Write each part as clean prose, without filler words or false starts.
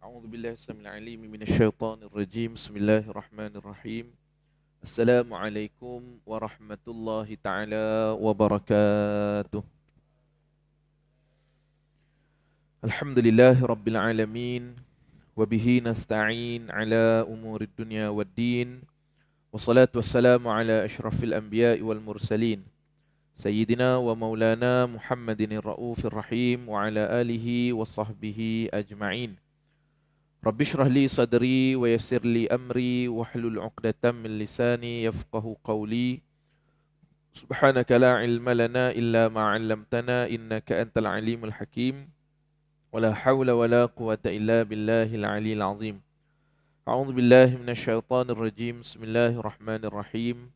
أعوذ بالله السميع العليم من الشيطان الرجيم. بسم الله الرحمن الرحيم. السلام عليكم ورحمة الله تعالى وبركاته. الحمد لله رب العالمين وبه نستعين على أمور الدنيا والدين والصلاة والسلام على أشرف الأنبياء والمرسلين سيدنا ومولانا محمد الرؤوف الرحيم وعلى آله وصحبه أجمعين. Rabbi shrah li sadri wa yassir li amri wahlul 'uqdatam min lisani yafqahu qawli. Subhanaka la ilma lana illa ma 'allamtana innaka antal alimul hakim. Wala hawla wala quwwata illa billahil aliyyil azim. A'udzu billahi minasy syaithanir rajim. Bismillahirrahmanirrahim.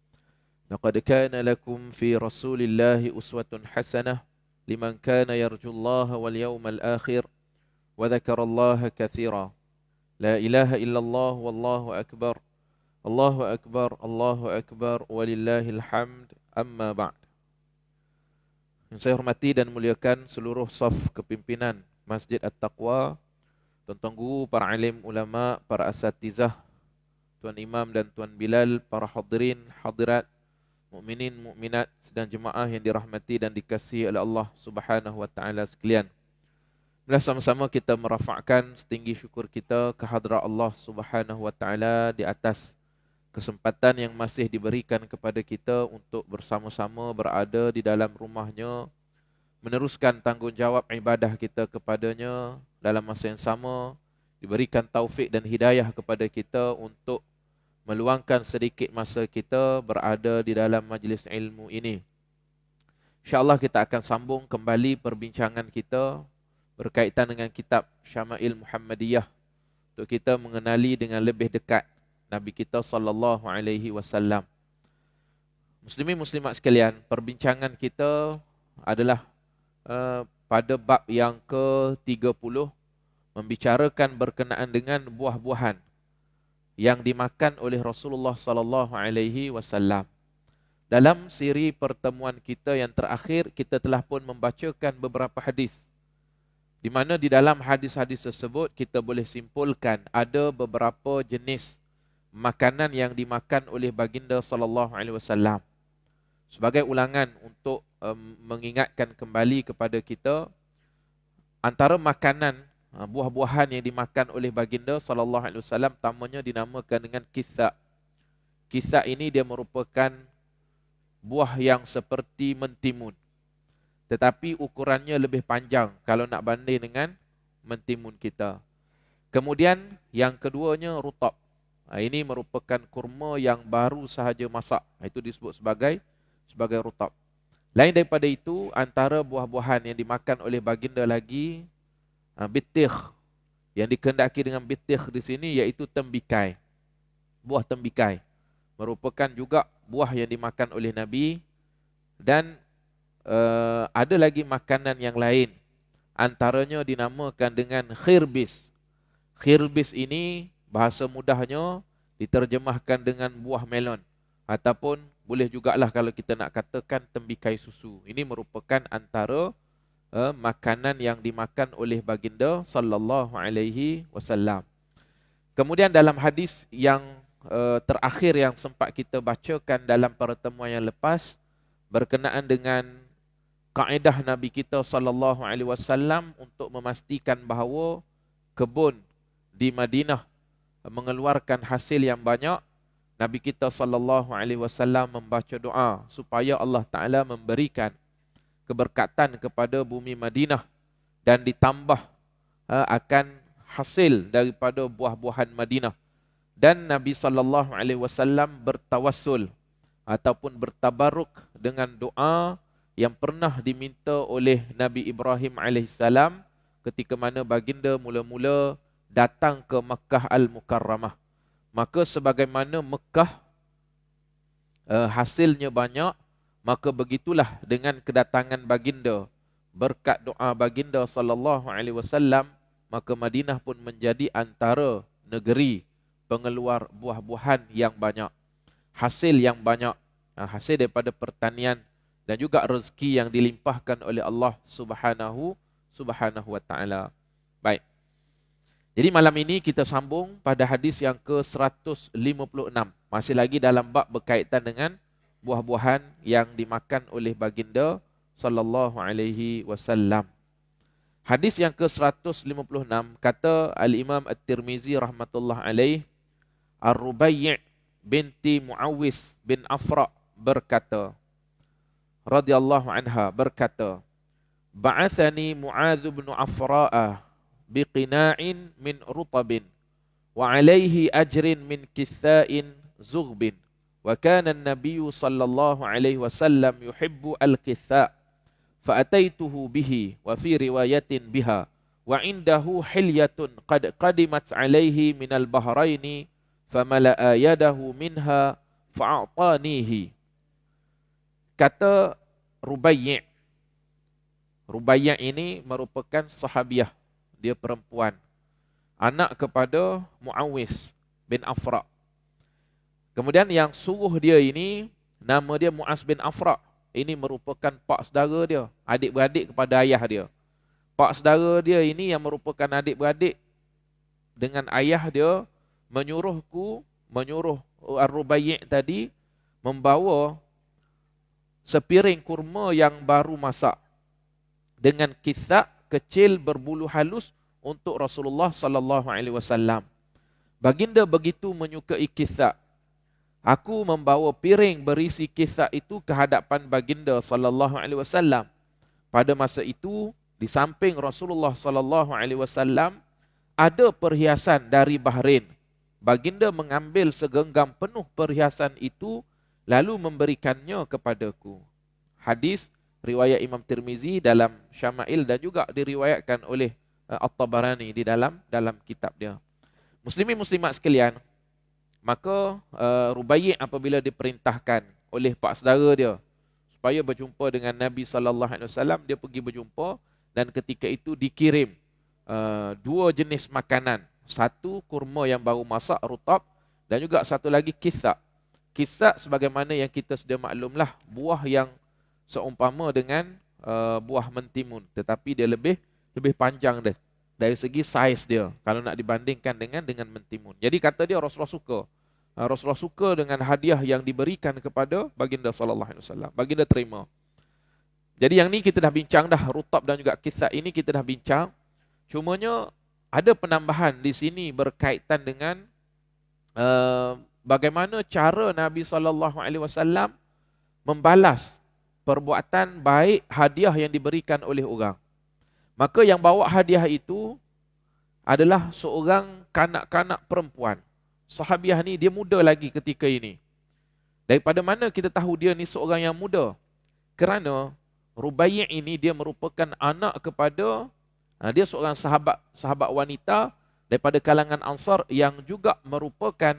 Laqad kana lakum fi Rasulillahi uswatun hasanah liman kana yarjullaha wal yawmal akhir wa dzakarallaha katsiran. La ilaha illallah wallahu akbar. Allahu akbar, Allahu akbar, walillahil hamd, amma ba'd. Yang saya hormati dan muliakan seluruh saf kepimpinan Masjid At-Taqwa, tuan-tuan guru, para alim ulama, para asatizah, Tuan Imam dan Tuan Bilal, para hadirin, hadirat, mukminin, mukminat, sedang jemaah yang dirahmati dan dikasihi oleh Allah Subhanahu wa taala sekalian. Marilah sama-sama kita merafakkan setinggi syukur kita ke hadrat Allah Subhanahu wa taala di atas kesempatan yang masih diberikan kepada kita untuk bersama-sama berada di dalam rumahnya, meneruskan tanggungjawab ibadah kita kepadanya, dalam masa yang sama diberikan taufik dan hidayah kepada kita untuk meluangkan sedikit masa kita berada di dalam majlis ilmu ini. InsyaAllah kita akan sambung kembali perbincangan kita berkaitan dengan kitab Syama'il Muhammadiyah untuk kita mengenali dengan lebih dekat Nabi kita sallallahu alaihi wasallam. Muslimin muslimat sekalian, perbincangan kita adalah pada bab yang ke-30, membicarakan berkenaan dengan buah-buahan yang dimakan oleh Rasulullah sallallahu alaihi wasallam. Dalam siri pertemuan kita yang terakhir, kita telah pun membacakan beberapa hadis, di mana di dalam hadis-hadis tersebut kita boleh simpulkan ada beberapa jenis makanan yang dimakan oleh baginda sallallahu alaihi wasallam. Sebagai ulangan untuk mengingatkan kembali kepada kita, antara makanan buah-buahan yang dimakan oleh baginda sallallahu alaihi wasallam pertamanya dinamakan dengan kisah. Kisah ini dia merupakan buah yang seperti mentimun, tetapi ukurannya lebih panjang kalau nak banding dengan mentimun kita. Kemudian yang keduanya rutab. Ini merupakan kurma yang baru sahaja masak. Itu disebut sebagai rutab. Lain daripada itu, antara buah-buahan yang dimakan oleh baginda lagi, bitikh. Yang dikehendaki dengan bitikh di sini iaitu tembikai. Buah tembikai merupakan juga buah yang dimakan oleh Nabi. Dan ada lagi makanan yang lain, antaranya dinamakan dengan khirbis. Khirbis ini bahasa mudahnya diterjemahkan dengan buah melon, ataupun boleh jugalah kalau kita nak katakan tembikai susu. Ini merupakan antara makanan yang dimakan oleh baginda sallallahu alaihi wasallam. Kemudian dalam hadis yang terakhir yang sempat kita bacakan dalam pertemuan yang lepas, berkenaan dengan kaedah Nabi kita sallallahu alaihi wasallam untuk memastikan bahawa kebun di Madinah mengeluarkan hasil yang banyak, Nabi kita sallallahu alaihi wasallam membaca doa supaya Allah Taala memberikan keberkatan kepada bumi Madinah dan ditambah akan hasil daripada buah-buahan Madinah. Dan Nabi sallallahu alaihi wasallam bertawassul ataupun bertabaruk dengan doa yang pernah diminta oleh Nabi Ibrahim alaihissalam ketika mana baginda mula-mula datang ke Makkah Al-Mukarramah. Maka sebagaimana Makkah hasilnya banyak, maka begitulah dengan kedatangan baginda, berkat doa baginda sallallahu alaihi wasallam, maka Madinah pun menjadi antara negeri pengeluar buah-buahan yang banyak, hasil yang banyak, hasil daripada pertanian dan juga rezeki yang dilimpahkan oleh Allah Subhanahu wa taala. Baik. Jadi malam ini kita sambung pada hadis yang ke-156. Masih lagi dalam bab berkaitan dengan buah-buahan yang dimakan oleh baginda sallallahu alaihi wasallam. Hadis yang ke-156 kata Al-Imam At-Tirmizi rahmatullah alaih, Ar-Rubai' binti Muawis bin Afra berkata, radhiyallahu anha berkata, Ba'athani Mu'adz bin Afra'a biqina'in min rutabin wa alayhi ajrin min kitha'in zughbin wa kana an-nabiyyu sallallahu alaihi wasallam yuhibbu al-kitha' fa ataituhu bihi wa fi riwayatin biha wa indahu hilyatun qad qadimat alayhi min al-bahraini famala'a yadahu minha fa'atanihi. Kata Rubai'. Rubai' ini merupakan sahabiah. Dia perempuan, anak kepada Muawis bin Afra. Kemudian yang suruh dia ini, nama dia Muaz bin Afra. Ini merupakan pak saudara dia, adik-beradik kepada ayah dia. Pak saudara dia ini yang merupakan adik-beradik dengan ayah dia, menyuruh Ar-Rubai' tadi membawa sepiring kurma yang baru masak dengan kisah kecil berbulu halus untuk Rasulullah sallallahu alaihi wasallam. Baginda begitu menyukai kisah. Aku membawa piring berisi kisah itu ke hadapan baginda sallallahu alaihi wasallam. Pada masa itu, di samping Rasulullah sallallahu alaihi wasallam ada perhiasan dari Bahrain. Baginda mengambil segenggam penuh perhiasan itu lalu memberikannya kepadaku. Hadis riwayat Imam Tirmizi dalam Syama'il dan juga diriwayatkan oleh At-Tabarani di dalam kitab dia. Muslimin muslimat sekalian, maka Rubai' apabila diperintahkan oleh pak saudara dia supaya berjumpa dengan Nabi sallallahu alaihi wasallam, dia pergi berjumpa dan ketika itu dikirim dua jenis makanan. Satu kurma yang baru masak rutab dan juga satu lagi kisah. Kisah sebagaimana yang kita sudah maklumlah, buah yang seumpama dengan buah mentimun, tetapi dia lebih panjang dia dari segi saiz dia kalau nak dibandingkan dengan mentimun. Jadi kata dia Rasulullah suka dengan hadiah yang diberikan kepada baginda sallallahu alaihi wasallam. Baginda terima. Jadi yang ni kita dah bincang dah, rutab dan juga kisah ini kita dah bincang. Cumanya ada penambahan di sini berkaitan dengan bagaimana cara Nabi sallallahu alaihi wasallam membalas perbuatan baik hadiah yang diberikan oleh orang. Maka yang bawa hadiah itu adalah seorang kanak-kanak perempuan. Sahabiah ni dia muda lagi ketika ini. Daripada mana kita tahu dia ni seorang yang muda? Kerana Rubai' ini dia merupakan anak kepada, dia seorang sahabat wanita daripada kalangan Ansar yang juga merupakan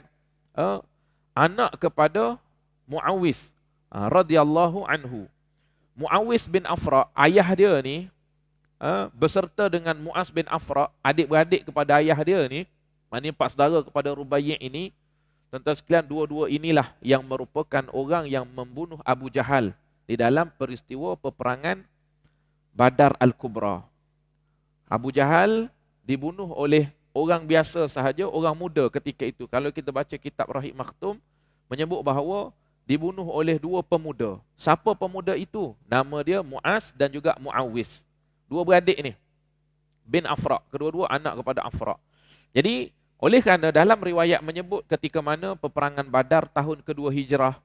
anak kepada Muawis radhiyallahu anhu. Muawis bin Afra, ayah dia ni beserta dengan Muaz bin Afra, adik-beradik kepada ayah dia ni, maknanya pak saudara kepada Rubai' ini. Tuan-tuan sekalian, dua-dua inilah yang merupakan orang yang membunuh Abu Jahal di dalam peristiwa peperangan Badar Al-Kubra. Abu Jahal dibunuh oleh orang biasa sahaja, orang muda ketika itu. Kalau kita baca kitab Rahim Maktum, menyebut bahawa dibunuh oleh dua pemuda. Siapa pemuda itu? Nama dia Muaz dan juga Muawis. Dua beradik ni, bin Afra. Kedua-dua anak kepada Afra. Jadi, oleh kerana dalam riwayat menyebut ketika mana peperangan Badar tahun kedua Hijrah,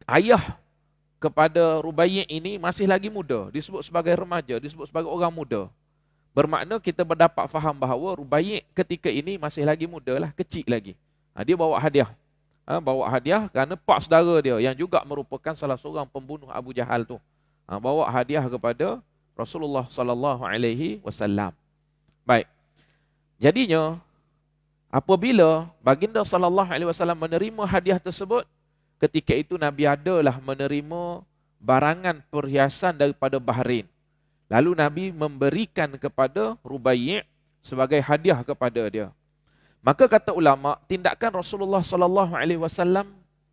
ayah kepada Rubai' ini masih lagi muda. Disebut sebagai remaja, disebut sebagai orang muda. Bermakna kita berdapat faham bahawa Rubai' ketika ini masih lagi muda lah, kecil lagi. Dia bawa hadiah. Bawa hadiah kerana pak saudara dia yang juga merupakan salah seorang pembunuh Abu Jahal tu. Bawa hadiah kepada Rasulullah sallallahu alaihi wasallam. Baik. Jadinya apabila baginda sallallahu alaihi wasallam menerima hadiah tersebut, ketika itu Nabi adalah menerima barangan perhiasan daripada Bahrain. Lalu Nabi memberikan kepada Rubai' sebagai hadiah kepada dia. Maka kata ulama, tindakan Rasulullah sallallahu alaihi wasallam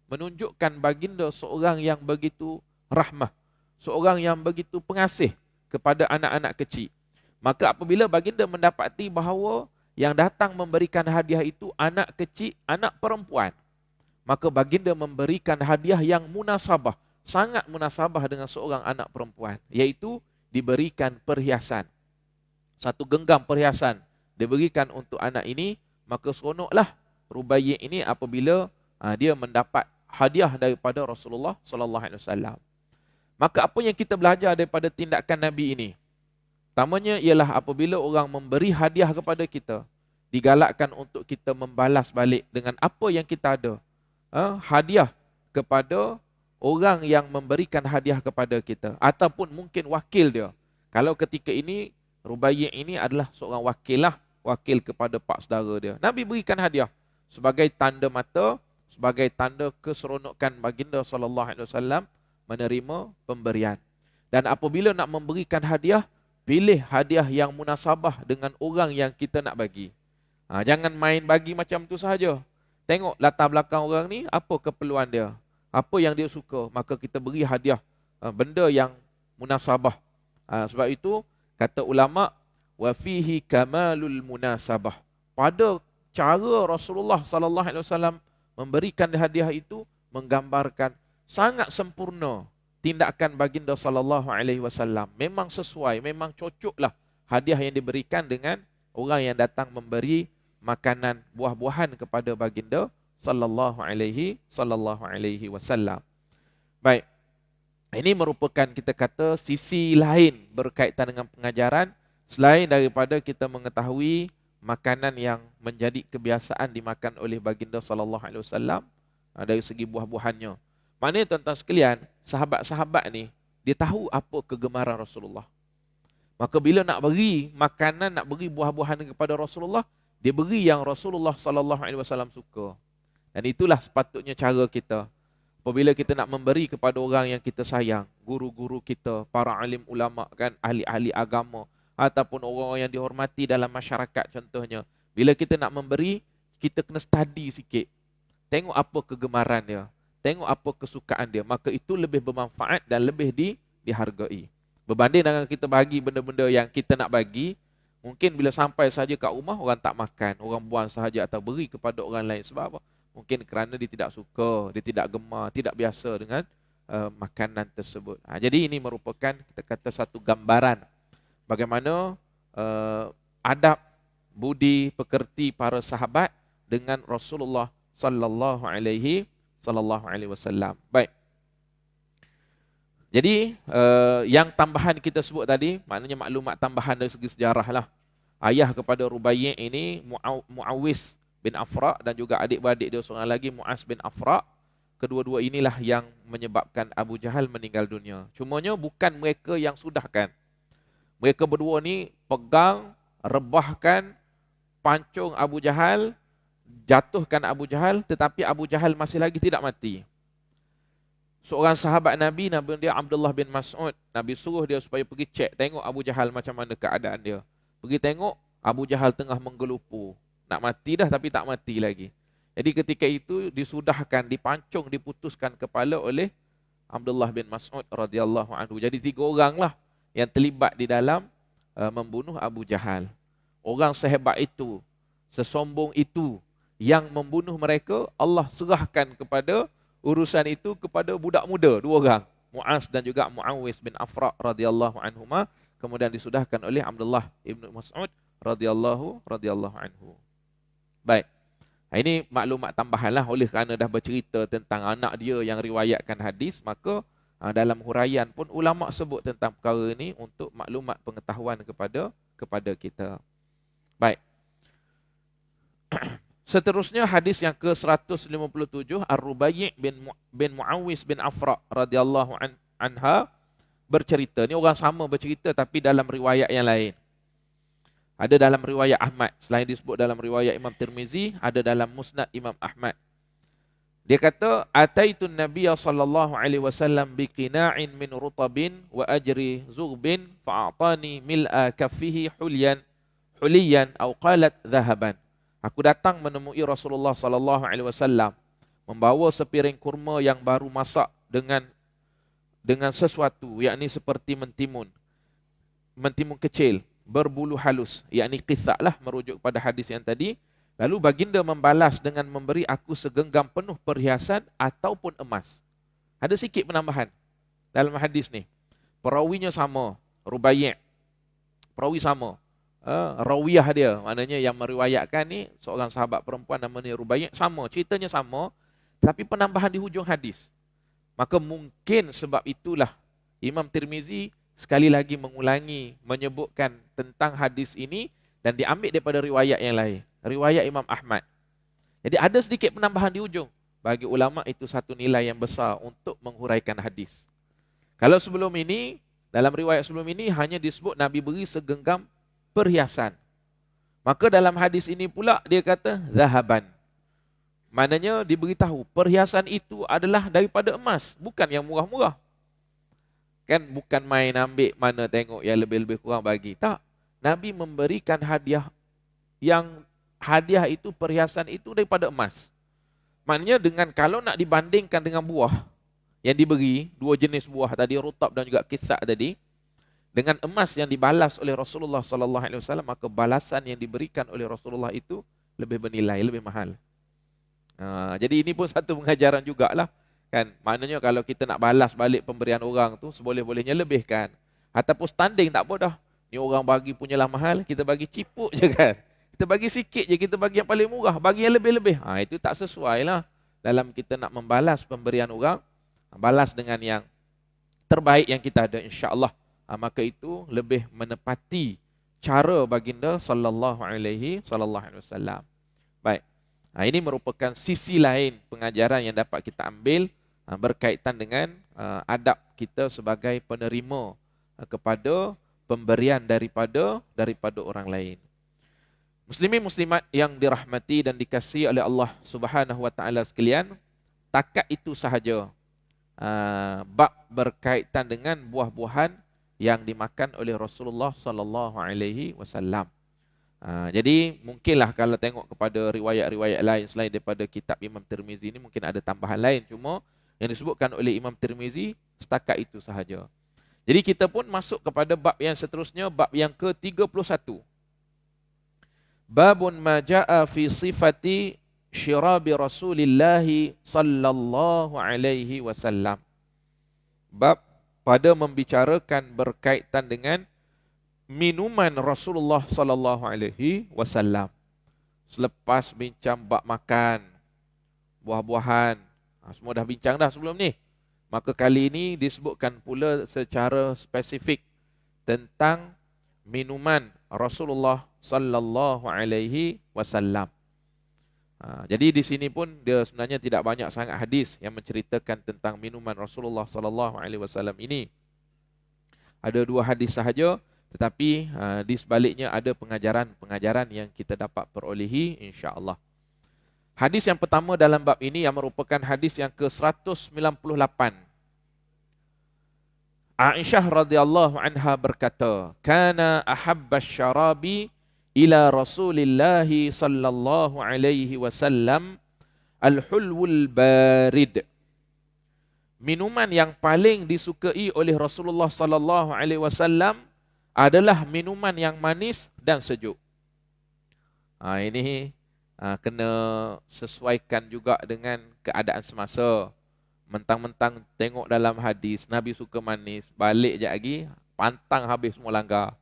menunjukkan baginda seorang yang begitu rahmah, seorang yang begitu pengasih kepada anak-anak kecil. Maka apabila baginda mendapati bahawa yang datang memberikan hadiah itu anak kecil, anak perempuan. Maka baginda memberikan hadiah yang munasabah, sangat munasabah dengan seorang anak perempuan, iaitu diberikan perhiasan. Satu genggam perhiasan diberikan untuk anak ini, maka seronoklah Rubai' ini apabila dia mendapat hadiah daripada Rasulullah sallallahu alaihi wasallam. Maka apa yang kita belajar daripada tindakan Nabi ini? Pertamanya ialah apabila orang memberi hadiah kepada kita, digalakkan untuk kita membalas balik dengan apa yang kita ada. Hadiah kepada orang yang memberikan hadiah kepada kita, ataupun mungkin wakil dia. Kalau ketika ini Rubai' ini adalah seorang wakil kepada pak saudara dia, Nabi berikan hadiah sebagai tanda mata, sebagai tanda keseronokan baginda sallallahu alaihi wasallam menerima pemberian. Dan apabila nak memberikan hadiah, pilih hadiah yang munasabah dengan orang yang kita nak bagi. Jangan main bagi macam tu sahaja. Tengok latar belakang orang ni, apa keperluan dia, apa yang dia suka, maka kita beri hadiah benda yang munasabah. Sebab itu kata ulama, wa fihi kamalul munasabah. Pada cara Rasulullah sallallahu alaihi wasallam memberikan hadiah itu menggambarkan sangat sempurna tindakan baginda sallallahu alaihi wasallam. Memang sesuai, memang cocoklah hadiah yang diberikan dengan orang yang datang memberi makanan buah-buahan kepada baginda sallallahu alaihi wasallam. Baik. Ini merupakan kita kata sisi lain berkaitan dengan pengajaran, selain daripada kita mengetahui makanan yang menjadi kebiasaan dimakan oleh baginda sallallahu alaihi wasallam dari segi buah-buahannya. Maknanya tuan-tuan sekalian, sahabat-sahabat ni dia tahu apa kegemaran Rasulullah. Maka bila nak beri makanan, nak beri buah-buahan kepada Rasulullah, dia beri yang Rasulullah sallallahu alaihi wasallam suka. Dan itulah sepatutnya cara kita. Apabila kita nak memberi kepada orang yang kita sayang, guru-guru kita, para alim ulama kan, ahli-ahli agama, ataupun orang-orang yang dihormati dalam masyarakat contohnya. Bila kita nak memberi, kita kena study sikit. Tengok apa kegemaran dia, tengok apa kesukaan dia, maka itu lebih bermanfaat dan lebih dihargai. Berbanding dengan kita bagi benda-benda yang kita nak bagi, mungkin bila sampai saja kat rumah, orang tak makan, orang buang sahaja atau beri kepada orang lain. Sebab apa? Mungkin kerana dia tidak suka, dia tidak gemar, tidak biasa dengan makanan tersebut. Jadi ini merupakan kita kata satu gambaran bagaimana adab budi pekerti para sahabat dengan Rasulullah sallallahu alaihi wasallam. Baik. Jadi yang tambahan kita sebut tadi, maknanya maklumat tambahan dari segi sejarah lah. Ayah kepada Rubai' ini Muawis bin Afra, dan juga adik-beradik dia seorang lagi Muaz bin Afra. Kedua-dua inilah yang menyebabkan Abu Jahal meninggal dunia. Cumanya bukan mereka yang sudahkan. Mereka berdua ni pegang, rebahkan, pancung Abu Jahal, jatuhkan Abu Jahal, tetapi Abu Jahal masih lagi tidak mati. Seorang sahabat Nabi, nama dia Abdullah bin Mas'ud, Nabi suruh dia supaya pergi cek, tengok Abu Jahal macam mana keadaan dia. Pergi tengok, Abu Jahal tengah menggelupu. Nak mati dah tapi tak mati lagi. Jadi ketika itu disudahkan, dipancung, diputuskan kepala oleh Abdullah bin Mas'ud radhiyallahu anhu. Jadi 3 orang lah yang terlibat di dalam membunuh Abu Jahal. Orang sehebat itu, sesombong itu, yang membunuh mereka, Allah serahkan kepada urusan itu kepada budak muda 2 orang, Muaz dan juga Muawis bin Afra radhiyallahu anhuma, kemudian disudahkan oleh Abdullah bin Mas'ud radhiyallahu anhu. Baik. Ini maklumat tambahanlah, oleh kerana dah bercerita tentang anak dia yang riwayatkan hadis, maka dalam huraian pun ulama sebut tentang perkara ini untuk maklumat pengetahuan kepada kita. Baik. Seterusnya hadis yang ke-157, Ar-Rubai' bin Muawis bin Afra radhiyallahu anha bercerita. Ini orang sama bercerita tapi dalam riwayat yang lain. Ada dalam riwayat Ahmad, selain disebut dalam riwayat Imam Tirmizi, ada dalam Musnad Imam Ahmad. Dia kata, "Ataitun Nabiyya sallallahu alaihi wasallam biqina'in min rutabin wa ajri zughbin fa'atani mil'a kaffihi huliyan aw qalat dhahaban." Aku datang menemui Rasulullah sallallahu alaihi wasallam membawa sepiring kurma yang baru masak dengan sesuatu, yakni seperti mentimun kecil. berbulu halus, yakni qitha lah, merujuk pada hadis yang tadi. Lalu baginda membalas dengan memberi aku segenggam penuh perhiasan ataupun emas. Ada sikit penambahan dalam hadis ni. Perawinya sama, Rubai'. Perawi sama. Rawiyah dia, maknanya yang meriwayatkan ni seorang sahabat perempuan namanya Rubai', sama, ceritanya sama, tapi penambahan di hujung hadis. Maka mungkin sebab itulah Imam Tirmizi sekali lagi mengulangi menyebutkan tentang hadis ini dan diambil daripada riwayat yang lain, riwayat Imam Ahmad. Jadi ada sedikit penambahan di hujung. Bagi ulama itu satu nilai yang besar untuk menghuraikan hadis. Kalau sebelum ini, dalam riwayat sebelum ini hanya disebut Nabi beri segenggam perhiasan. Maka dalam hadis ini pula dia kata zahaban. Maknanya diberitahu perhiasan itu adalah daripada emas, bukan yang murah-murah. Kan bukan main ambil mana tengok yang lebih-lebih kurang bagi. Tak. Nabi memberikan hadiah yang hadiah itu, perhiasan itu daripada emas. Maknanya dengan kalau nak dibandingkan dengan buah yang diberi, dua jenis buah tadi, rutab dan juga kisah tadi, dengan emas yang dibalas oleh Rasulullah sallallahu alaihi wasallam, maka balasan yang diberikan oleh Rasulullah itu lebih bernilai, lebih mahal. Jadi ini pun satu pengajaran jugalah. Kan, maknanya kalau kita nak balas balik pemberian orang tu, seboleh-bolehnya lebihkan. Ataupun standing tak apa dah. Ni orang bagi punyalah mahal, kita bagi cipuk je kan. Kita bagi sikit je, kita bagi yang paling murah, bagi yang lebih-lebih. Itu tak sesuai lah. Dalam kita nak membalas pemberian orang, balas dengan yang terbaik yang kita ada, insya-Allah. Maka itu lebih menepati cara baginda sallallahu alaihi wasallam. Baik. Ini merupakan sisi lain pengajaran yang dapat kita ambil berkaitan dengan adab kita sebagai penerima kepada pemberian daripada orang lain. Muslimin muslimat yang dirahmati dan dikasihi oleh Allah Subhanahu wa taala sekalian, takat itu sahaja bab berkaitan dengan buah-buahan yang dimakan oleh Rasulullah sallallahu alaihi wasallam. Jadi mungkinlah kalau tengok kepada riwayat-riwayat lain selain daripada kitab Imam Tirmizi ini, mungkin ada tambahan lain, cuma yang disebutkan oleh Imam Tirmizi setakat itu sahaja. Jadi kita pun masuk kepada bab yang seterusnya, bab yang ke-31. Babun ma jaa fi sifati syirabi Rasulillah sallallahu alaihi wasallam. Bab pada membicarakan berkaitan dengan minuman Rasulullah sallallahu alaihi wasallam. Selepas bincang bab makan, buah-buahan, semua dah bincang dah sebelum ni. Maka kali ini disebutkan pula secara spesifik tentang minuman Rasulullah sallallahu alaihi wasallam. Jadi di sini pun dia sebenarnya tidak banyak sangat hadis yang menceritakan tentang minuman Rasulullah sallallahu alaihi wasallam ini. Ada 2 hadis sahaja, tetapi di sebaliknya ada pengajaran-pengajaran yang kita dapat perolehi, insya-Allah. Hadis yang pertama dalam bab ini yang merupakan hadis yang ke-198. Aisyah radhiyallahu anha berkata, "Kana ahabbasy syarabi ila Rasulillah sallallahu alaihi wasallam al-hulwul barid." Minuman yang paling disukai oleh Rasulullah sallallahu alaihi wasallam adalah minuman yang manis dan sejuk. Ini kena sesuaikan juga dengan keadaan semasa. Mentang-mentang tengok dalam hadis Nabi suka manis, balik je lagi pantang habis semua langgar.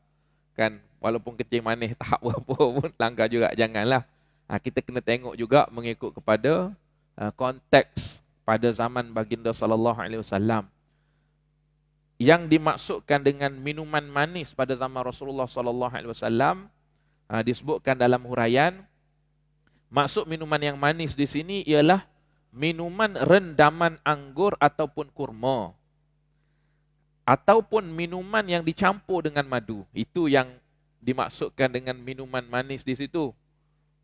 Kan, walaupun kecil manis tak apa pun langgar juga, janganlah. Kita kena tengok juga mengikut kepada konteks pada zaman baginda sallallahu alaihi wasallam. Yang dimaksudkan dengan minuman manis pada zaman Rasulullah sallallahu alaihi wasallam disebutkan dalam huraian, maksud minuman yang manis di sini ialah minuman rendaman anggur ataupun kurma, ataupun minuman yang dicampur dengan madu. Itu yang dimaksudkan dengan minuman manis di situ.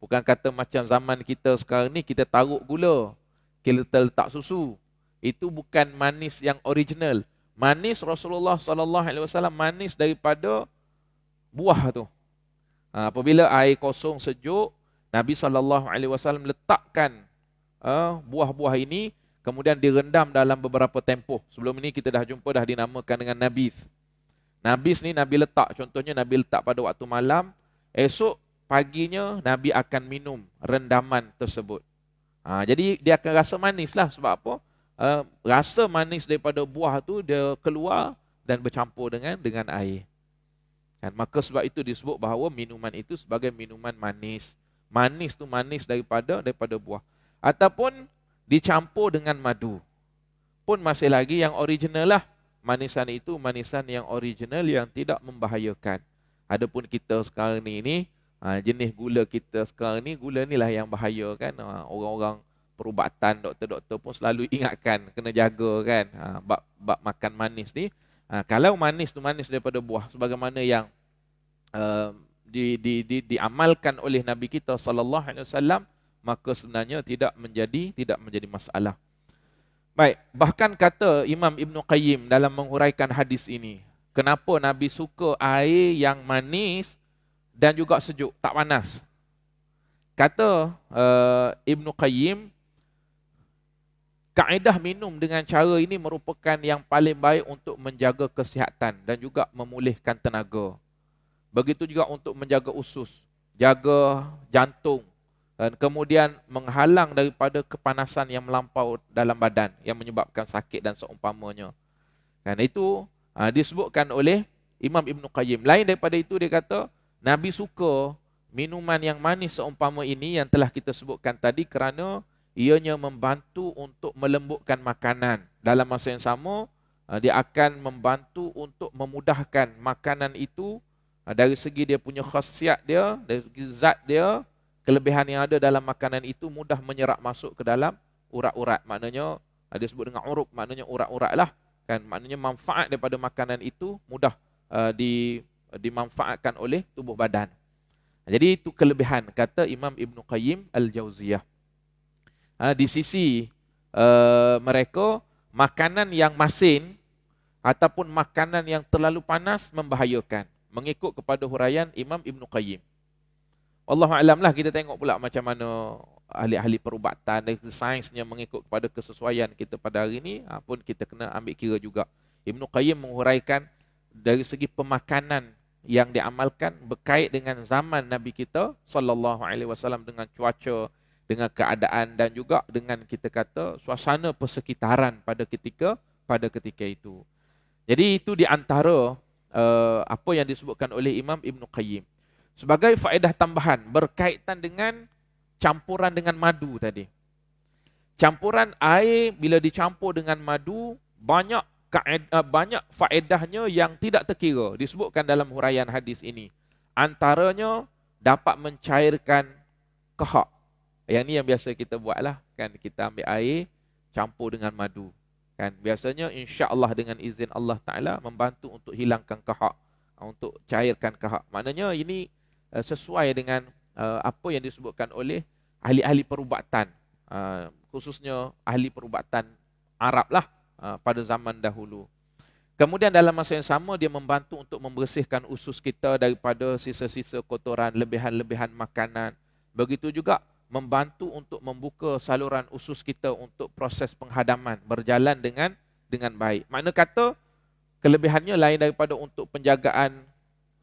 Bukan kata macam zaman kita sekarang ni, kita taruh gula, kita letak susu. Itu bukan manis yang original. Manis Rasulullah sallallahu alaihi wasallam manis daripada buah tu. Apabila air kosong sejuk, Nabi sallallahu alaihi wasallam letakkan buah-buah ini, kemudian direndam dalam beberapa tempoh. Sebelum ini kita dah jumpa, dah dinamakan dengan nabith. Nabis ni Nabi letak, contohnya Nabi letak pada waktu malam, esok paginya Nabi akan minum rendaman tersebut. Jadi dia akan rasa manis lah. Sebab apa? Rasa manis daripada buah tu dia keluar dan bercampur dengan air. Kan? Maka sebab itu disebut bahawa minuman itu sebagai minuman manis. Manis tu manis daripada buah. Ataupun dicampur dengan madu. Pun masih lagi yang original lah. Manisan itu manisan yang original yang tidak membahayakan. Adapun kita sekarang ni jenis gula kita sekarang ni, gula ni lah yang bahaya kan. Orang-orang perubatan, doktor-doktor pun selalu ingatkan kena jaga kan. Bab makan manis ni. Kalau manis tu manis daripada buah sebagaimana yang diamalkan oleh Nabi kita sallallahu alaihi wasallam, maka sebenarnya tidak menjadi masalah. Baik, bahkan kata Imam Ibn Qayyim dalam menghuraikan hadis ini, kenapa Nabi suka air yang manis dan juga sejuk, tak panas. Kata Ibn Qayyim, kaedah minum dengan cara ini merupakan yang paling baik untuk menjaga kesihatan dan juga memulihkan tenaga. Begitu juga untuk menjaga usus, jaga jantung, dan kemudian menghalang daripada kepanasan yang melampau dalam badan yang menyebabkan sakit dan seumpamanya. Kan itu disebutkan oleh Imam Ibn Qayyim. Lain daripada itu dia kata, Nabi suka minuman yang manis seumpama ini yang telah kita sebutkan tadi kerana ianya membantu untuk melembutkan makanan. Dalam masa yang sama, dia akan membantu untuk memudahkan makanan itu dari segi dia punya khasiat dia, dari segi zat dia, kelebihan yang ada dalam makanan itu mudah menyerap masuk ke dalam urat-urat. Maknanya, dia sebut dengan uruk, maknanya urat-urat lah. Kan? Maknanya manfaat daripada makanan itu mudah dimanfaatkan oleh tubuh badan. Jadi itu kelebihan, kata Imam Ibn Qayyim Al-Jauziyah. Di sisi mereka, makanan yang masin ataupun makanan yang terlalu panas membahayakan. Mengikut kepada huraian Imam Ibn Qayyim. Wallahu'alam lah, kita tengok pula macam mana ahli-ahli perubatan dan sainsnya mengikut kepada kesesuaian kita pada hari ini, pun kita kena ambil kira juga. Ibn Qayyim menghuraikan dari segi pemakanan yang diamalkan berkait dengan zaman Nabi kita sallallahu alaihi wasallam, dengan cuaca, dengan keadaan dan juga dengan kita kata suasana persekitaran pada ketika itu. Jadi itu di antara apa yang disebutkan oleh Imam Ibn Qayyim. Sebagai faedah tambahan berkaitan dengan campuran dengan madu tadi. Campuran air bila dicampur dengan madu, banyak faedahnya yang tidak terkira disebutkan dalam huraian hadis ini. Antaranya dapat mencairkan kehak. Yang ni yang biasa kita buatlah kan, kita ambil air campur dengan madu. Kan biasanya insya-Allah dengan izin Allah Taala membantu untuk hilangkan kehak, untuk cairkan kehak. Maknanya ini sesuai dengan apa yang disebutkan oleh ahli-ahli perubatan, khususnya ahli perubatan Arab lah pada zaman dahulu. Kemudian dalam masa yang sama dia membantu untuk membersihkan usus kita daripada sisa-sisa kotoran, lebihan-lebihan makanan. Begitu juga membantu untuk membuka saluran usus kita untuk proses penghadaman berjalan dengan baik. Makna kata kelebihannya lain daripada untuk penjagaan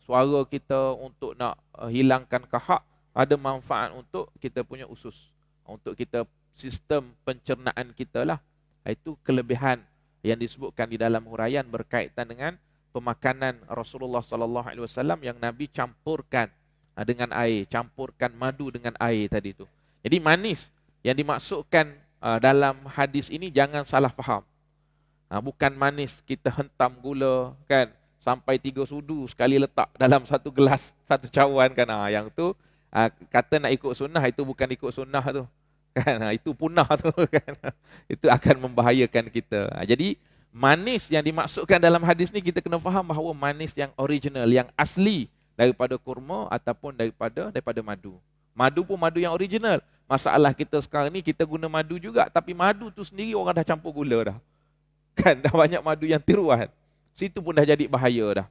suara kita, untuk nak hilangkan kahak, ada manfaat untuk kita punya usus, untuk kita sistem pencernaan kita lah. Itu kelebihan yang disebutkan di dalam huraian berkaitan dengan pemakanan Rasulullah sallallahu alaihi wasallam yang Nabi campurkan dengan air, campurkan madu dengan air tadi tu. Jadi manis yang dimaksudkan dalam hadis ini jangan salah faham. Bukan manis kita hentam gula kan sampai 3 sudu sekali letak dalam satu gelas, satu cawan kan. Yang tu kata nak ikut sunnah, itu bukan ikut sunnah tu. Kan? Itu punah tu kan. Itu akan membahayakan kita. Jadi manis yang dimaksudkan dalam hadis ni kita kena faham bahawa manis yang original, yang asli daripada kurma ataupun daripada madu. Madu pun madu yang original. Masalah kita sekarang ni kita guna madu juga, tapi madu tu sendiri orang dah campur gula dah. Kan dah banyak madu yang tiruan. Situ pun dah jadi bahaya dah.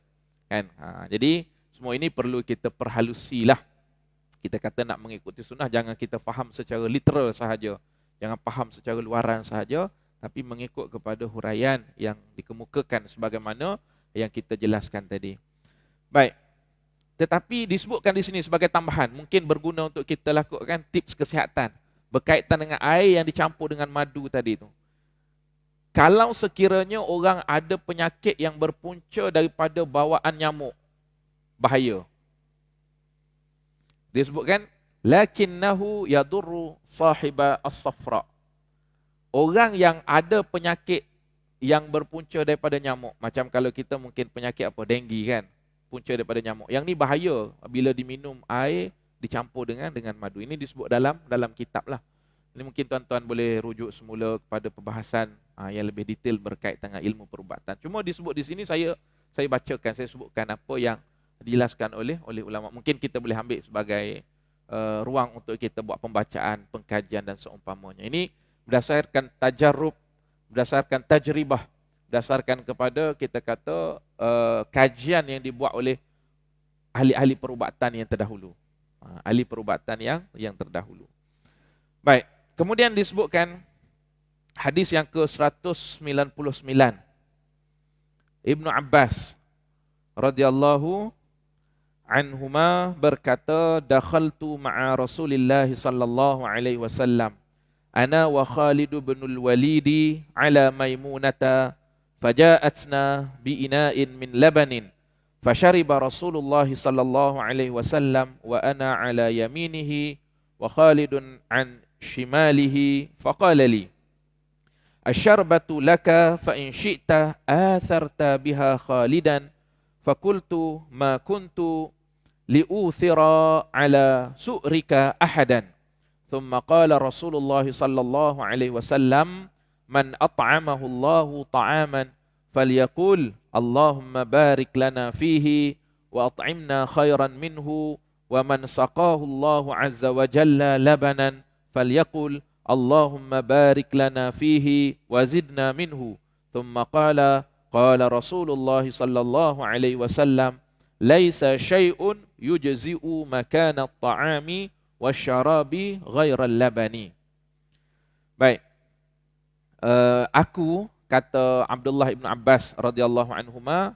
Kan? Jadi semua ini perlu kita perhalusilah. Kita kata nak mengikuti sunnah, jangan kita faham secara literal sahaja. Jangan faham secara luaran sahaja, tapi mengikut kepada huraian yang dikemukakan sebagaimana yang kita jelaskan tadi. Baik. Tetapi disebutkan di sini sebagai tambahan, mungkin berguna untuk kita lakukan tips kesihatan berkaitan dengan air yang dicampur dengan madu tadi itu. Kalau sekiranya orang ada penyakit yang berpunca daripada bawaan nyamuk, bahaya. Disebutkan lakinnahu yadurru sahiba as-safra. Orang yang ada penyakit yang berpunca daripada nyamuk, macam kalau kita mungkin penyakit apa, denggi kan, punca daripada nyamuk. Yang ni bahaya bila diminum air dicampur dengan madu. Ini disebut dalam kitab lah. Ini mungkin tuan-tuan boleh rujuk semula kepada perbahasan yang lebih detail berkaitan dengan ilmu perubatan. Cuma disebut di sini saya bacakan, saya sebutkan apa yang dijelaskan oleh ulama. Mungkin kita boleh ambil sebagai ruang untuk kita buat pembacaan, pengkajian dan seumpamanya. Ini berdasarkan tajarrub, berdasarkan tajribah, berdasarkan kepada kita kata kajian yang dibuat oleh ahli-ahli perubatan yang terdahulu. Ahli perubatan yang terdahulu. Baik, kemudian disebutkan hadis yang ke-199. Ibnu Abbas radhiyallahu anhuma berkata, dakhaltu ma'a Rasulillah sallallahu alaihi wasallam ana wa Khalid bin al-Walid ala Maimunata faja'atna bi'ina'in min labanin fashariba Rasulullah sallallahu alaihi wasallam wa ana ala yaminihi wa Khalidun an shimalihi faqala li asyarbatu laka fa in syi'ta atharta biha Khalidan fakultu ma kuntu liuthira ala su'rika ahadan thumma qala Rasulullah sallallahu alaihi wasallam man at'amahu Allahu ta'aman falyaqul Allahumma barik lana fihi wa at'imna khairan minhu wa man saqahu Allahu azza wa jalla labanan falyaqul Allahumma barik lana fihi wa zidna minhu. Thumma qala Rasulullah sallallahu alaihi wasallam laisa syai'un yujzi'u makana at-ta'ami wasyarabi ghairal labani. Baik. Aku, kata Abdullah ibn Abbas radhiyallahu anhuma,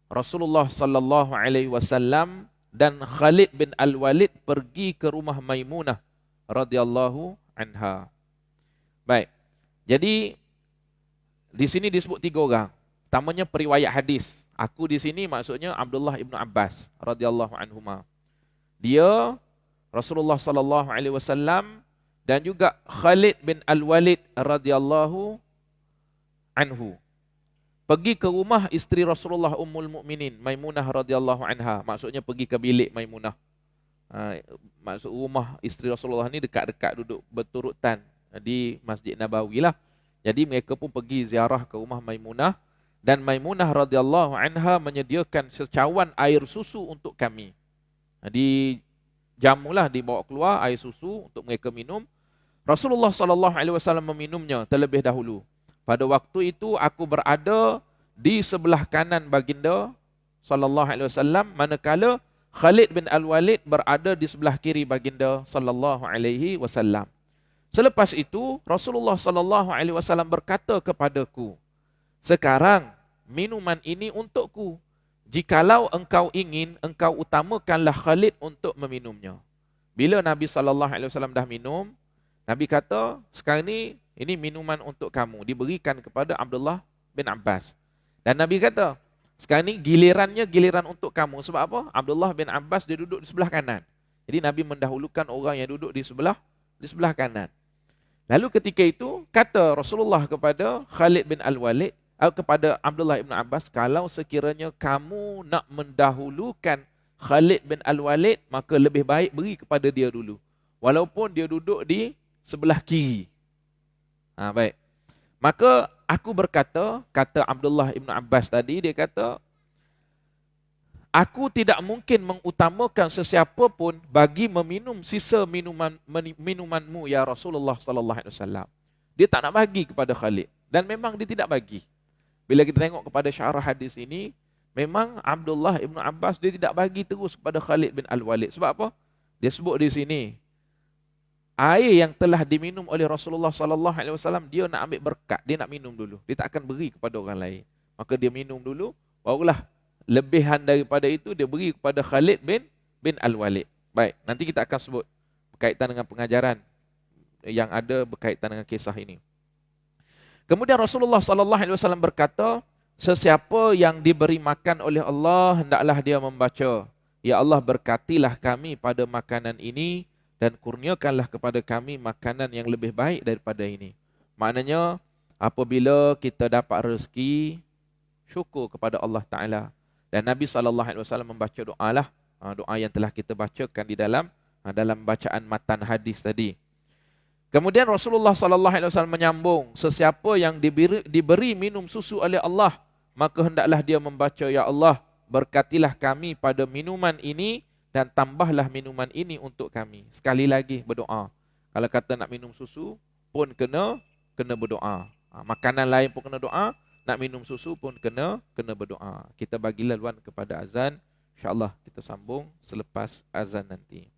Rasulullah sallallahu alaihi wasallam dan Khalid bin Al-Walid pergi ke rumah Maimunah radhiyallahu anha. Baik. Jadi di sini disebut 3 orang. Pertamanya periwayat hadis. Aku di sini maksudnya Abdullah ibn Abbas radhiyallahu anhuma. Dia Rasulullah sallallahu alaihi wasallam dan juga Khalid bin Al-Walid radhiyallahu anhu pergi ke rumah isteri Rasulullah Ummul Mukminin Maimunah radhiyallahu anha. Maksudnya pergi ke bilik Maimunah. Maksud rumah isteri Rasulullah ni dekat-dekat duduk berturutan di Masjid Nabawi lah. Jadi mereka pun pergi ziarah ke rumah Maimunah dan Maimunah radhiyallahu anha menyediakan secawan air susu untuk kami. Di jamulah dibawa keluar air susu untuk mereka minum. Rasulullah sallallahu alaihi wasallam meminumnya terlebih dahulu. Pada waktu itu aku berada di sebelah kanan baginda sallallahu alaihi wasallam, manakala Khalid bin Al-Walid berada di sebelah kiri baginda sallallahu alaihi wasallam. Selepas itu Rasulullah sallallahu alaihi wasallam berkata kepadaku, sekarang minuman ini untukku. Jikalau engkau ingin, engkau utamakanlah Khalid untuk meminumnya. Bila Nabi sallallahu alaihi wasallam dah minum, Nabi kata, sekarang ini minuman untuk kamu, diberikan kepada Abdullah bin Abbas. Dan Nabi kata, sekarang ni giliran untuk kamu. Sebab apa? Abdullah bin Abbas dia duduk di sebelah kanan. Jadi Nabi mendahulukan orang yang duduk di sebelah kanan. Lalu ketika itu kata Rasulullah kepada Khalid bin Al-Walid, kepada Abdullah bin Abbas, kalau sekiranya kamu nak mendahulukan Khalid bin Al-Walid, maka lebih baik beri kepada dia dulu. Walaupun dia duduk di sebelah kiri. Baik. Maka aku berkata, kata Abdullah bin Abbas tadi, dia kata, aku tidak mungkin mengutamakan sesiapa pun bagi meminum sisa minumanmu ya Rasulullah sallallahu alaihi wasallam. Dia tak nak bagi kepada Khalid dan memang dia tidak bagi. Bila kita tengok kepada syarah hadis ini, memang Abdullah bin Abbas dia tidak bagi terus kepada Khalid bin Al-Walid. Sebab apa? Dia sebut di sini, air yang telah diminum oleh Rasulullah sallallahu alaihi wasallam, dia nak ambil berkat, dia nak minum dulu. Dia tak akan beri kepada orang lain. Maka dia minum dulu Barulah lebihan daripada itu dia beri kepada Khalid bin Al-Walid. Baik, nanti kita akan sebut berkaitan dengan pengajaran yang ada berkaitan dengan kisah ini. Kemudian Rasulullah sallallahu alaihi wasallam berkata, sesiapa yang diberi makan oleh Allah hendaklah dia membaca, ya Allah berkatilah kami pada makanan ini dan kurniakanlah kepada kami makanan yang lebih baik daripada ini. Maknanya apabila kita dapat rezeki, syukur kepada Allah Taala. Dan Nabi sallallahu alaihi wasallam membaca doalah, doa yang telah kita bacakan di dalam bacaan matan hadis tadi. Kemudian Rasulullah sallallahu alaihi wasallam menyambung, sesiapa yang diberi minum susu oleh Allah, maka hendaklah dia membaca, ya Allah berkatilah kami pada minuman ini dan tambahlah minuman ini untuk kami. Sekali lagi berdoa. Kalau kata nak minum susu pun kena berdoa. Makanan lain pun kena doa, nak minum susu pun kena berdoa. Kita bagi laluan kepada azan. InsyaAllah kita sambung selepas azan nanti.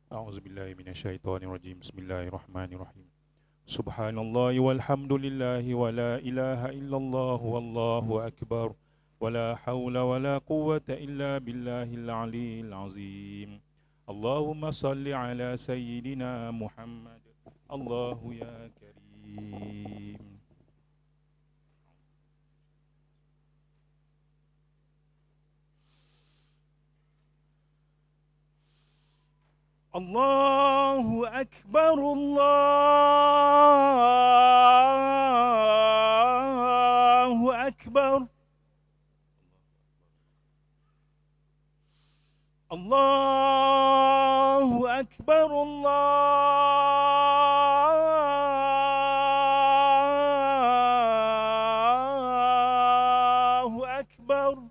A'udzubillahi minasyaitonirrajim. Bismillahirrahmanirrahim. Subhanallah walhamdulillah wa la ilaha illallah wallahu akbar wa la hawla wa la quwwata illa billahil aliyyil azim. Allahumma salli ala sayyidina Muhammad. Allahu ya karim. Allahu Akbar, Allahu Akbar. Allahu Akbar, Allahu Akbar.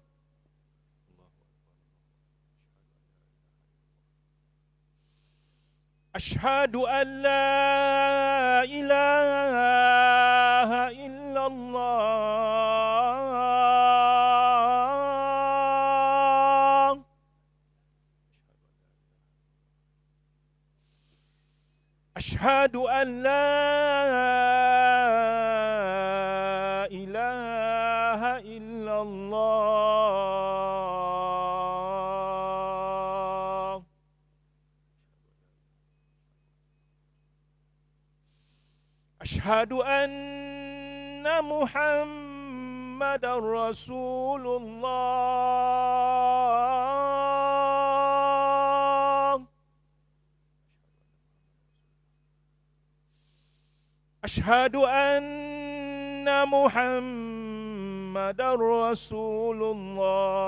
Ashhadu an la ilaha illallah. Ashhadu an la ilaha illallah. Ashhadu anna Muhammadar Rasulullah. Ashhadu anna Muhammadar Rasulullah.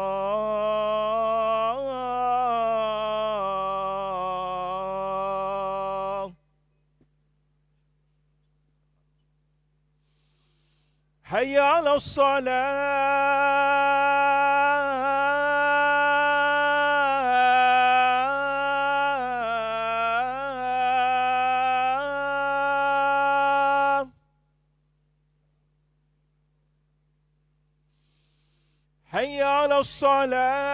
Hayya 'alas salah. Hayya 'alas salah.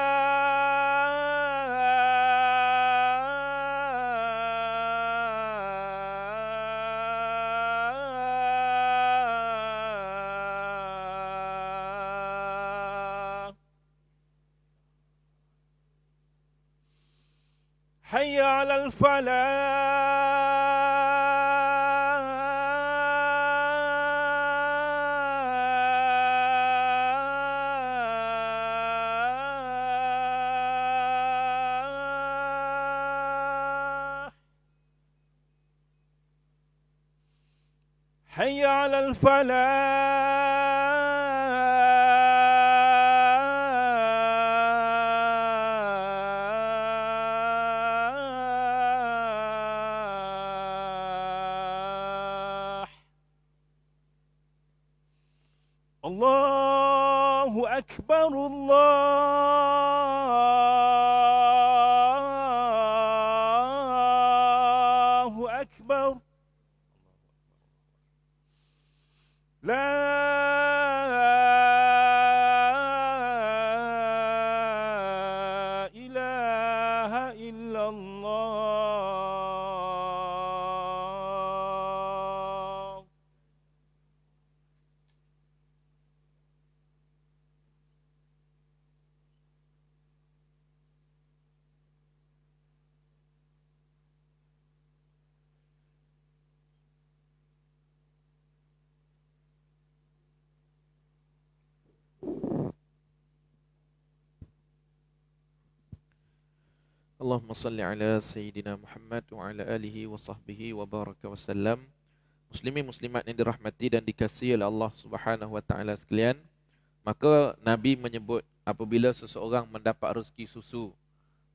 Hayya 'alal falah. Hayya 'alal falah. Allahu Akbar, Allahu Akbar. La ilaha Allahumma salli ala Sayyidina Muhammad wa ala alihi wa sahbihi wa baraka wa sallam. Muslimin muslimat yang dirahmati dan dikasihi oleh Allah Subhanahu wa taala sekalian, maka Nabi menyebut apabila seseorang mendapat rezeki susu.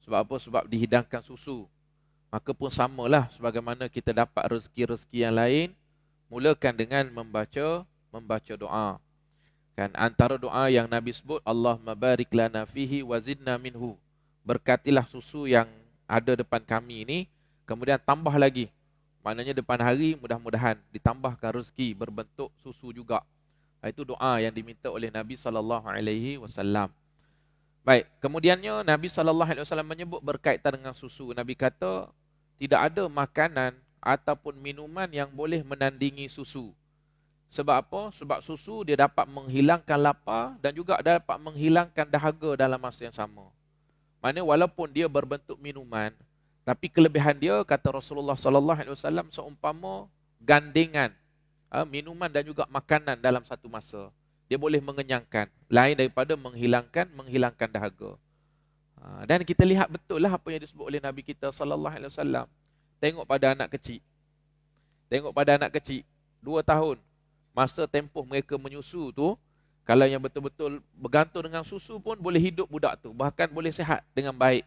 Sebab apa? Sebab dihidangkan susu. Maka pun samalah sebagaimana kita dapat rezeki-rezeki yang lain, mulakan dengan membaca doa. Kan antara doa yang Nabi sebut, Allahumma barik lana fihi wa zidna minhu. Berkatilah susu yang ada depan kami ini, kemudian tambah lagi. Maknanya depan hari mudah-mudahan ditambahkan rezeki berbentuk susu juga. Itu doa yang diminta oleh Nabi sallallahu alaihi wasallam. Baik, kemudiannya Nabi sallallahu alaihi wasallam menyebut berkaitan dengan susu. Nabi kata tidak ada makanan ataupun minuman yang boleh menandingi susu. Sebab apa? Sebab susu dia dapat menghilangkan lapar dan juga dapat menghilangkan dahaga dalam masa yang sama. Maksudnya walaupun dia berbentuk minuman, tapi kelebihan dia kata Rasulullah sallallahu alaihi wasallam seumpama gandengan minuman dan juga makanan dalam satu masa. Dia boleh mengenyangkan, lain daripada menghilangkan dahaga. Dan kita lihat betul lah apa yang disebut oleh Nabi kita sallallahu alaihi wasallam. Tengok pada anak kecil. 2 tahun. Masa tempoh mereka menyusu tu, kalau yang betul-betul bergantung dengan susu pun boleh hidup budak tu. Bahkan boleh sihat dengan baik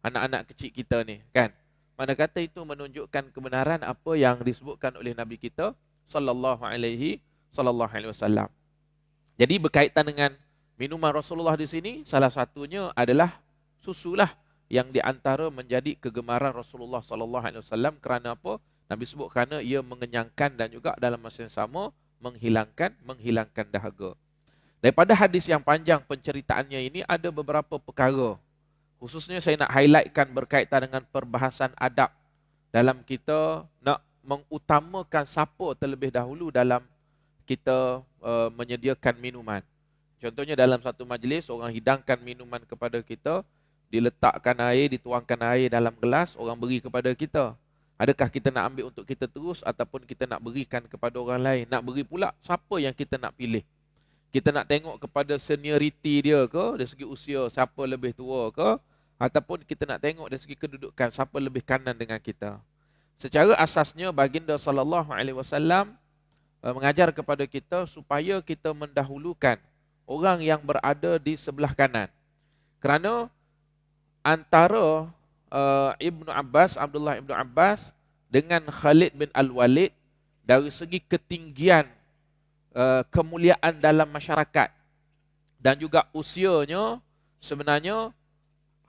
anak-anak kecil kita ni, kan? Mana kata itu menunjukkan kebenaran apa yang disebutkan oleh Nabi kita sallallahu alaihi wasallam. Jadi berkaitan dengan minuman Rasulullah di sini, salah satunya adalah susulah yang di antara menjadi kegemaran Rasulullah sallallahu alaihi wasallam. Kerana apa? Nabi sebut kerana ia mengenyangkan dan juga dalam masa yang sama menghilangkan dahaga. Daripada hadis yang panjang penceritaannya ini ada beberapa perkara. Khususnya saya nak highlightkan berkaitan dengan perbahasan adab dalam kita nak mengutamakan siapa terlebih dahulu dalam kita menyediakan minuman. Contohnya dalam satu majlis orang hidangkan minuman kepada kita, diletakkan air, dituangkan air dalam gelas, orang beri kepada kita. Adakah kita nak ambil untuk kita terus ataupun kita nak berikan kepada orang lain? Nak beri pula siapa yang kita nak pilih? Kita nak tengok kepada senioriti dia ke, dari segi usia siapa lebih tua ke, ataupun kita nak tengok dari segi kedudukan siapa lebih kanan dengan kita. Secara asasnya baginda sallallahu alaihi wasallam mengajar kepada kita supaya kita mendahulukan orang yang berada di sebelah kanan. Kerana antara Abdullah Ibnu Abbas dengan Khalid bin Al-Walid dari segi ketinggian kemuliaan dalam masyarakat dan juga usianya, sebenarnya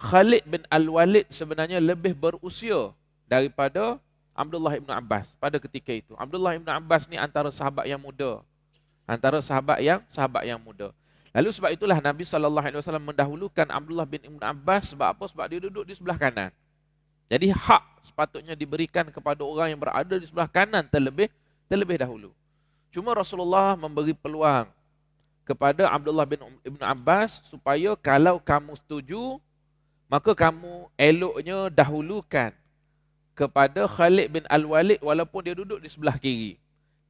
Khalid bin Al-Walid sebenarnya lebih berusia daripada Abdullah Ibn Abbas pada ketika itu. Abdullah Ibn Abbas ni antara sahabat yang muda. Lalu sebab itulah Nabi SAW mendahulukan Abdullah bin Ibn Abbas. Sebab apa? Sebab dia duduk di sebelah kanan. Jadi hak sepatutnya diberikan kepada orang yang berada di sebelah kanan terlebih dahulu. Cuma Rasulullah memberi peluang kepada Abdullah bin Ibn Abbas supaya kalau kamu setuju, maka kamu eloknya dahulukan kepada Khalid bin Al-Walid walaupun dia duduk di sebelah kiri.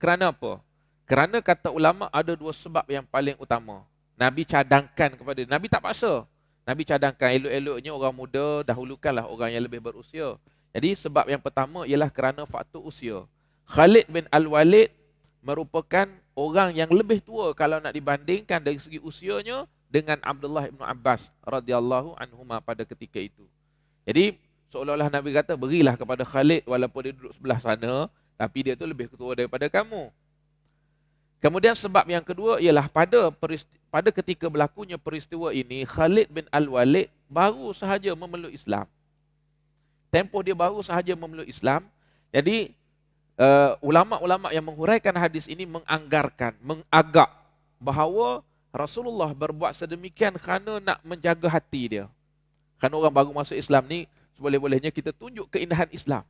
Kerana apa? Kerana kata ulama ada 2 sebab yang paling utama. Nabi cadangkan kepada dia. Nabi tak paksa. Nabi cadangkan elok-eloknya orang muda dahulukanlah orang yang lebih berusia. Jadi sebab yang pertama ialah kerana faktor usia. Khalid bin Al-Walid merupakan orang yang lebih tua kalau nak dibandingkan dari segi usianya dengan Abdullah Ibn Abbas radhiyallahu anhuma pada ketika itu. Jadi seolah-olah Nabi kata berilah kepada Khalid walaupun dia duduk sebelah sana, tapi dia tu lebih tua daripada kamu. Kemudian sebab yang kedua ialah pada ketika berlakunya peristiwa ini, Khalid bin Al-Walid baru sahaja memeluk Islam. Tempoh dia baru sahaja memeluk Islam. Jadi ulama-ulama yang menghuraikan hadis ini mengagak bahawa Rasulullah berbuat sedemikian kerana nak menjaga hati dia. Kerana orang baru masuk Islam ni, seboleh-bolehnya kita tunjuk keindahan Islam.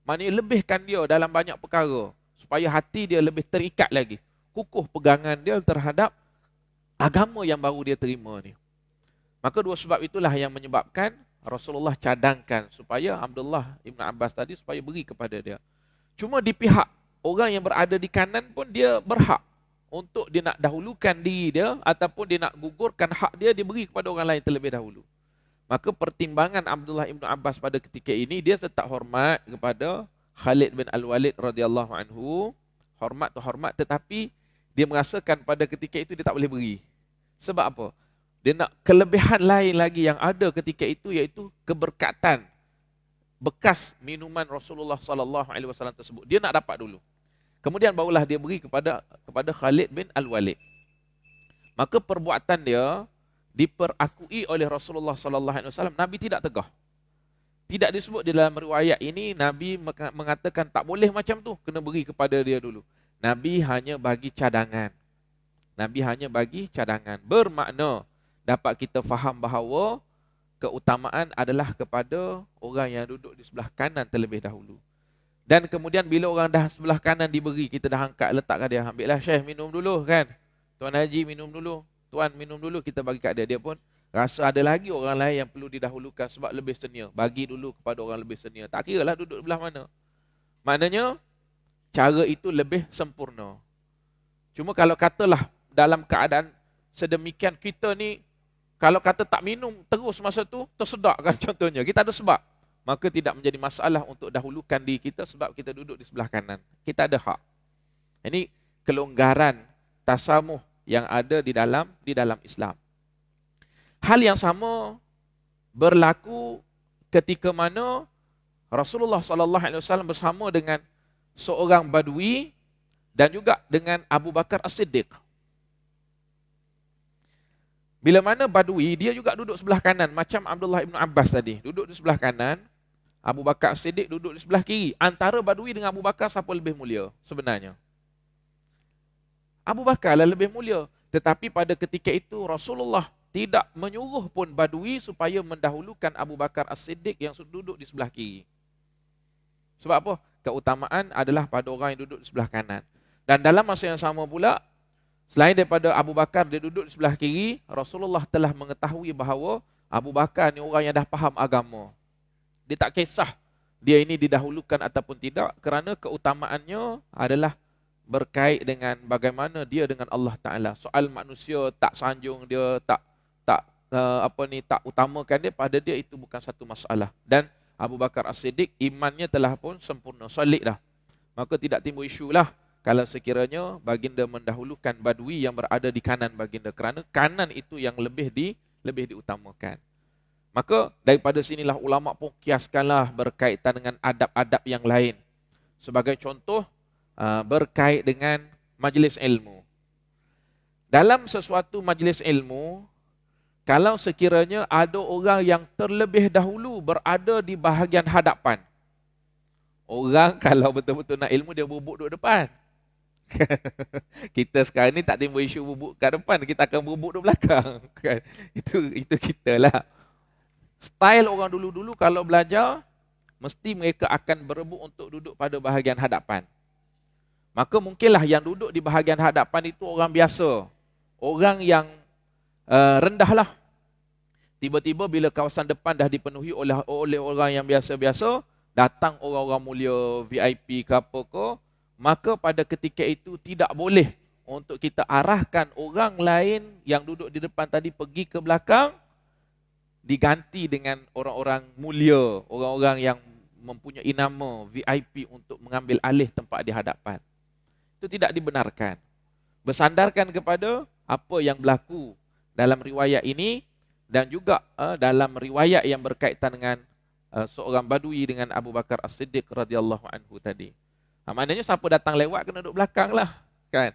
Maknanya lebihkan dia dalam banyak perkara supaya hati dia lebih terikat lagi. Kukuh pegangan dia terhadap agama yang baru dia terima ni. Maka 2 sebab itulah yang menyebabkan Rasulullah cadangkan supaya Abdullah Ibn Abbas tadi supaya beri kepada dia. Cuma di pihak orang yang berada di kanan pun dia berhak untuk dia nak dahulukan diri dia ataupun dia nak gugurkan hak dia, dia beri kepada orang lain terlebih dahulu. Maka pertimbangan Abdullah ibn Abbas pada ketika ini, dia tetap hormat kepada Khalid bin Al-Walid radhiyallahu anhu. Hormat tu hormat, tetapi dia merasakan pada ketika itu dia tak boleh beri. Sebab apa? Dia nak kelebihan lain lagi yang ada ketika itu, iaitu keberkatan bekas minuman Rasulullah sallallahu alaihi wasallam tersebut. Dia nak dapat dulu. Kemudian barulah dia beri kepada Khalid bin Al-Walid. Maka perbuatan dia diperakui oleh Rasulullah sallallahu alaihi wasallam. Nabi tidak tegah. Tidak disebut di dalam riwayat ini Nabi mengatakan tak boleh macam tu, kena beri kepada dia dulu. Nabi hanya bagi cadangan. Nabi hanya bagi cadangan. Bermakna dapat kita faham bahawa keutamaan adalah kepada orang yang duduk di sebelah kanan terlebih dahulu. Dan kemudian bila orang dah sebelah kanan diberi, kita dah angkat, letakkan dia. Ambillah Syekh, minum dulu kan. Tuan Haji minum dulu. Tuan minum dulu, kita bagi kat dia. Dia pun rasa ada lagi orang lain yang perlu didahulukan sebab lebih senior. Bagi dulu kepada orang lebih senior. Tak kira lah duduk belah mana. Maknanya, cara itu lebih sempurna. Cuma kalau katalah dalam keadaan sedemikian, kita ni kalau kata tak minum terus masa tu, tersedak kan contohnya. Kita ada sebab. Maka tidak menjadi masalah untuk dahulukan diri kita sebab kita duduk di sebelah kanan. Kita ada hak. Ini kelonggaran tasamuh yang ada di dalam Islam. Hal yang sama berlaku ketika mana Rasulullah sallallahu alaihi wasallam bersama dengan seorang badui dan juga dengan Abu Bakar As-Siddiq. Bila mana badui, dia juga duduk sebelah kanan macam Abdullah ibn Abbas tadi, duduk di sebelah kanan. Abu Bakar As-Siddiq duduk di sebelah kiri. Antara badui dengan Abu Bakar, siapa lebih mulia sebenarnya? Abu Bakar lah lebih mulia. Tetapi pada ketika itu Rasulullah tidak menyuruh pun badui supaya mendahulukan Abu Bakar As-Siddiq yang duduk di sebelah kiri. Sebab apa? Keutamaan adalah pada orang yang duduk di sebelah kanan. Dan dalam masa yang sama pula, selain daripada Abu Bakar dia duduk di sebelah kiri, Rasulullah telah mengetahui bahawa Abu Bakar ni orang yang dah faham agama. Dia tak kisah dia ini didahulukan ataupun tidak, kerana keutamaannya adalah berkait dengan bagaimana dia dengan Allah Ta'ala. Soal manusia tak sanjung dia, tak utamakan dia, pada dia itu bukan satu masalah. Dan Abu Bakar As-Siddiq imannya telah pun sempurna, solid dah. Maka tidak timbul isu lah kalau sekiranya baginda mendahulukan badui yang berada di kanan baginda, kerana kanan itu yang lebih diutamakan. Maka daripada sinilah ulama pun kiaskanlah berkaitan dengan adab-adab yang lain. Sebagai contoh, berkait dengan majlis ilmu. Dalam sesuatu majlis ilmu, kalau sekiranya ada orang yang terlebih dahulu berada di bahagian hadapan. Orang kalau betul-betul nak ilmu, dia bubuk duduk depan. Kita sekarang ni tak timbul isu bubuk kat depan, kita akan bubuk duduk belakang. Itu kita lah. Style orang dulu-dulu kalau belajar, mesti mereka akan berebut untuk duduk pada bahagian hadapan. Maka mungkinlah yang duduk di bahagian hadapan itu orang biasa. Orang yang rendah lah. Tiba-tiba bila kawasan depan dah dipenuhi oleh orang yang biasa-biasa, datang orang-orang mulia, VIP ke apa ke, maka pada ketika itu tidak boleh untuk kita arahkan orang lain yang duduk di depan tadi pergi ke belakang, diganti dengan orang-orang mulia, orang-orang yang mempunyai nama VIP untuk mengambil alih tempat di hadapan. Itu tidak dibenarkan. Bersandarkan kepada apa yang berlaku dalam riwayat ini dan juga dalam riwayat yang berkaitan dengan seorang badui dengan Abu Bakar As-Siddiq radhiyallahu anhu tadi. Maknanya siapa datang lewat kena duduk belakang lah, kan?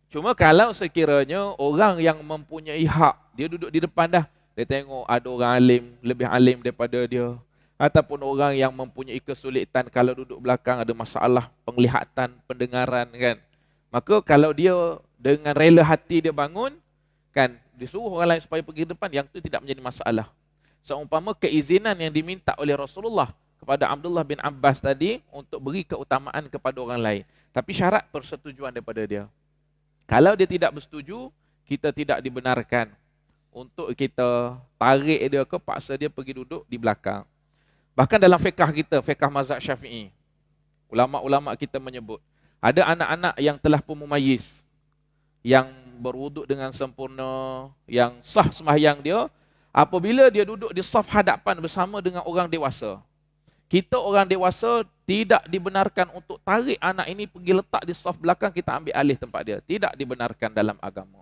Cuma kalau sekiranya orang yang mempunyai hak, dia duduk di depan dah, dia tengok ada orang alim, lebih alim daripada dia, ataupun orang yang mempunyai kesulitan kalau duduk belakang, ada masalah penglihatan, pendengaran, kan? Maka kalau dia dengan rela hati dia bangun, kan, disuruh orang lain supaya pergi depan, yang itu tidak menjadi masalah. Seumpama keizinan yang diminta oleh Rasulullah kepada Abdullah bin Abbas tadi untuk beri keutamaan kepada orang lain. Tapi syarat persetujuan daripada dia. Kalau dia tidak bersetuju, kita tidak dibenarkan untuk kita tarik dia ke, paksa dia pergi duduk di belakang. Bahkan dalam fiqah kita, fiqah mazhab Syafi'i, ulama-ulama kita menyebut, ada anak-anak yang telah pun mumayyiz, yang berwuduk dengan sempurna, yang sah sembahyang dia, Apabila dia duduk di saf hadapan bersama dengan orang dewasa, kita orang dewasa tidak dibenarkan untuk tarik anak ini pergi letak di saf belakang, kita ambil alih tempat dia. Tidak dibenarkan dalam agama.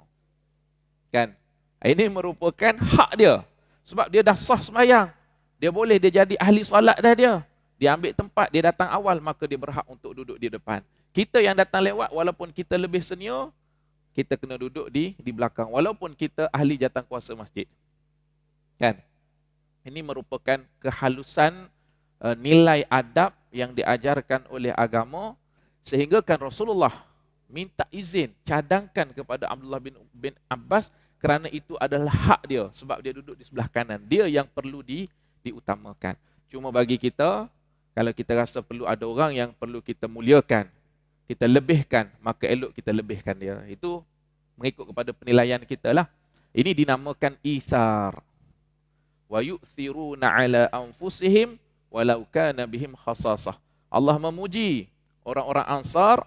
Kan? Ini merupakan hak dia. Sebab dia dah sah sembahyang. Dia boleh dia jadi ahli solat dah dia. Dia ambil tempat, dia datang awal, maka dia berhak untuk duduk di depan. Kita yang datang lewat, walaupun kita lebih senior, kita kena duduk di belakang. Walaupun kita ahli jawatankuasa masjid. Kan? Ini merupakan kehalusan nilai adab yang diajarkan oleh agama, sehingga kan Rasulullah minta izin, cadangkan kepada Abdullah bin Abbas, kerana itu adalah hak dia, sebab dia duduk di sebelah kanan. Dia yang perlu diutamakan. Cuma bagi kita, kalau kita rasa perlu ada orang yang perlu kita muliakan, kita lebihkan, maka elok kita lebihkan dia. Itu mengikut kepada penilaian kita lah. Ini dinamakan ithar. Wa yu'thiruna ala anfusihim walau kana bihim khasasah. Allah memuji orang-orang Ansar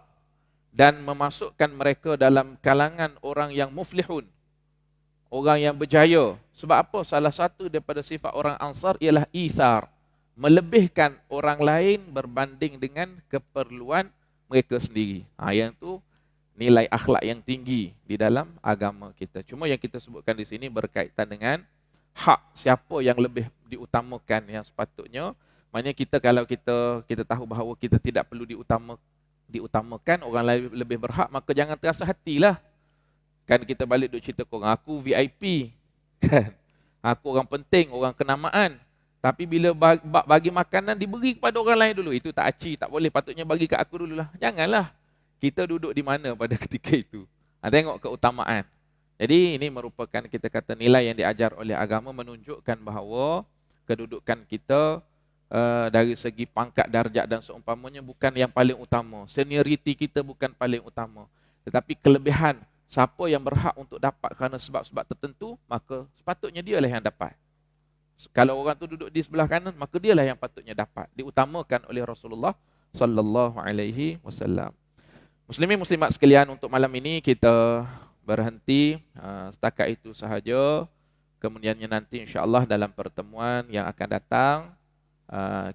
dan memasukkan mereka dalam kalangan orang yang muflihun, orang yang berjaya. Sebab apa? Salah satu daripada sifat orang Ansar ialah ithar, melebihkan orang lain berbanding dengan keperluan mereka sendiri. Yang tu nilai akhlak yang tinggi di dalam agama kita. Cuma yang kita sebutkan di sini berkaitan dengan hak siapa yang lebih diutamakan yang sepatutnya. Maknanya kita, kalau kita tahu bahawa kita tidak perlu diutamakan, orang lain lebih berhak, maka jangan terasa hatilah. Kan kita balik duk cerita korang, aku VIP. Kan? Aku orang penting, orang kenamaan. Tapi bila bagi makanan, diberi kepada orang lain dulu. Itu tak aci, tak boleh. Patutnya bagi kat aku dululah. Janganlah. Kita duduk di mana pada ketika itu. Tengok keutamaan. Jadi ini merupakan, kita kata, nilai yang diajar oleh agama, menunjukkan bahawa kedudukan kita dari segi pangkat, darjat dan seumpamanya bukan yang paling utama. Senioriti kita bukan paling utama. Tetapi kelebihan, siapa yang berhak untuk dapat kerana sebab-sebab tertentu, maka sepatutnya dialah yang dapat. Kalau orang tu duduk di sebelah kanan, maka dialah yang patutnya dapat. Diutamakan oleh Rasulullah sallallahu alaihi wasallam. Muslimin muslimat sekalian, untuk malam ini kita berhenti setakat itu sahaja. Kemudiannya nanti insya-Allah dalam pertemuan yang akan datang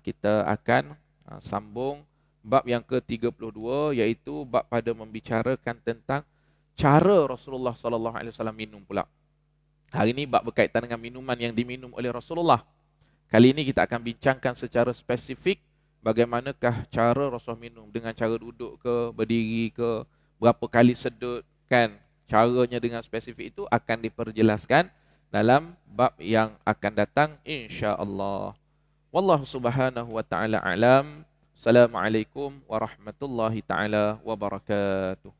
kita akan sambung bab yang ke-32, iaitu bab pada membicarakan tentang cara Rasulullah sallallahu alaihi wasallam minum pula. Hari ini bab berkaitan dengan minuman yang diminum oleh Rasulullah. Kali ini kita akan bincangkan secara spesifik bagaimanakah cara Rasulullah minum, dengan cara duduk ke, berdiri ke, berapa kali sedut, kan? Caranya dengan spesifik itu akan diperjelaskan dalam bab yang akan datang insya-Allah. Wallahu subhanahu wa ta'ala alam. Assalamualaikum warahmatullahi ta'ala wabarakatuh.